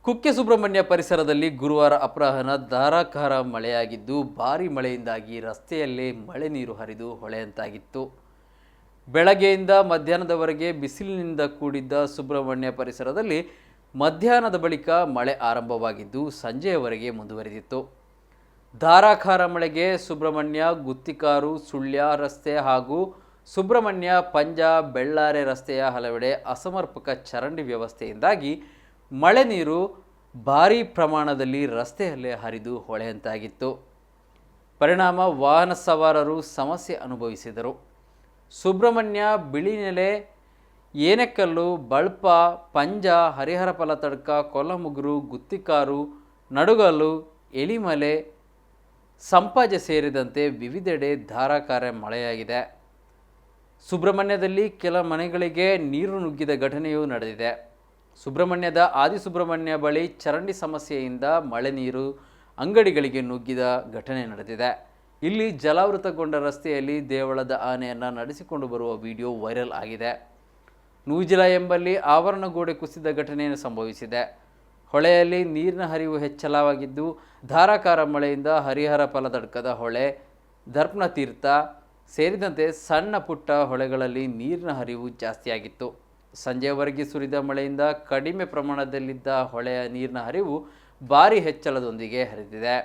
ಕುಕ್ಕೆ ಸುಬ್ರಹ್ಮಣ್ಯ ಪರಿಸರದಲ್ಲಿ ಗುರುವಾರ ಅಪರಾಹ್ನ ಧಾರಾಕಾರ ಮಳೆಯಾಗಿದ್ದು ಭಾರೀ ಮಳೆಯಿಂದಾಗಿ ರಸ್ತೆಯಲ್ಲೇ ಮಳೆ ನೀರು ಹರಿದು ಹೊಳೆಯಂತಾಗಿತ್ತು. ಬೆಳಗ್ಗೆಯಿಂದ ಮಧ್ಯಾಹ್ನದವರೆಗೆ ಬಿಸಿಲಿನಿಂದ ಕೂಡಿದ್ದ ಸುಬ್ರಹ್ಮಣ್ಯ ಪರಿಸರದಲ್ಲಿ ಮಧ್ಯಾಹ್ನದ ಬಳಿಕ ಮಳೆ ಆರಂಭವಾಗಿದ್ದು ಸಂಜೆಯವರೆಗೆ ಮುಂದುವರೆದಿತ್ತು. ಧಾರಾಕಾರ ಮಳೆಗೆ ಸುಬ್ರಹ್ಮಣ್ಯ, ಗುತ್ತಿಕಾರು, ಸುಳ್ಯ ರಸ್ತೆ ಹಾಗೂ ಸುಬ್ರಹ್ಮಣ್ಯ ಪಂಜ ಬೆಳ್ಳಾರೆ ರಸ್ತೆಯ ಹಲವೆಡೆ ಅಸಮರ್ಪಕ ಚರಂಡಿ ವ್ಯವಸ್ಥೆಯಿಂದಾಗಿ ಮಳೆ ನೀರು ಭಾರೀ ಪ್ರಮಾಣದಲ್ಲಿ ರಸ್ತೆಯಲ್ಲೇ ಹರಿದು ಹೊಳೆಯಂತಾಗಿತ್ತು. ಪರಿಣಾಮ ವಾಹನ ಸವಾರರು ಸಮಸ್ಯೆ ಅನುಭವಿಸಿದರು. ಸುಬ್ರಹ್ಮಣ್ಯ, ಬಿಳಿನೆಲೆ, ಏನೆಕಲ್ಲು, ಬಳ್ಪ, ಪಂಜ, ಹರಿಹರ ಫಲತಡ್ಕ, ಕೊಲ್ಲಮುಗುರು, ಗುತ್ತಿಕಾರು, ನಡುಗಲ್ಲು, ಎಲಿಮಲೆ, ಸಂಪಾಜೆ ಸೇರಿದಂತೆ ವಿವಿಧೆಡೆ ಧಾರಾಕಾರ ಮಳೆಯಾಗಿದೆ. ಸುಬ್ರಹ್ಮಣ್ಯದಲ್ಲಿ ಕೆಲ ಮನೆಗಳಿಗೆ ನೀರು ನುಗ್ಗಿದ ಘಟನೆಯೂ ನಡೆದಿದೆ. ಸುಬ್ರಹ್ಮಣ್ಯದ ಆದಿಸುಬ್ರಹ್ಮಣ್ಯ ಬಳಿ ಚರಂಡಿ ಸಮಸ್ಯೆಯಿಂದ ಮಳೆ ನೀರು ಅಂಗಡಿಗಳಿಗೆ ನುಗ್ಗಿದ ಘಟನೆ ನಡೆದಿದೆ. ಇಲ್ಲಿ ಜಲಾವೃತಗೊಂಡ ರಸ್ತೆಯಲ್ಲಿ ದೇವಳದ ಆನೆಯನ್ನು ನಡೆಸಿಕೊಂಡು ಬರುವ ವಿಡಿಯೋ ವೈರಲ್ ಆಗಿದೆ. ನೂಜಿಲ ಎಂಬಲ್ಲಿ ಆವರಣ ಗೋಡೆ ಕುಸಿದ ಘಟನೆಯನ್ನು ಸಂಭವಿಸಿದೆ. ಹೊಳೆಯಲ್ಲಿ ನೀರಿನ ಹರಿವು ಹೆಚ್ಚಳವಾಗಿದ್ದು ಧಾರಾಕಾರ ಮಳೆಯಿಂದ ಹರಿಹರ ಫಲತಡ್ಕದ ಹೊಳೆ, ದರ್ಪಣತೀರ್ಥ ಸೇರಿದಂತೆ ಸಣ್ಣ ಪುಟ್ಟ ಹೊಳೆಗಳಲ್ಲಿ ನೀರಿನ ಹರಿವು ಜಾಸ್ತಿಯಾಗಿತ್ತು. ಸಂಜೆಯವರೆಗೆ ಸುರಿದ ಮಳೆಯಿಂದ ಕಡಿಮೆ ಪ್ರಮಾಣದಲ್ಲಿದ್ದ ಹೊಳೆಯ ನೀರಿನ ಹರಿವು ಭಾರೀ ಹೆಚ್ಚಳದೊಂದಿಗೆ ಹರಿದಿದೆ.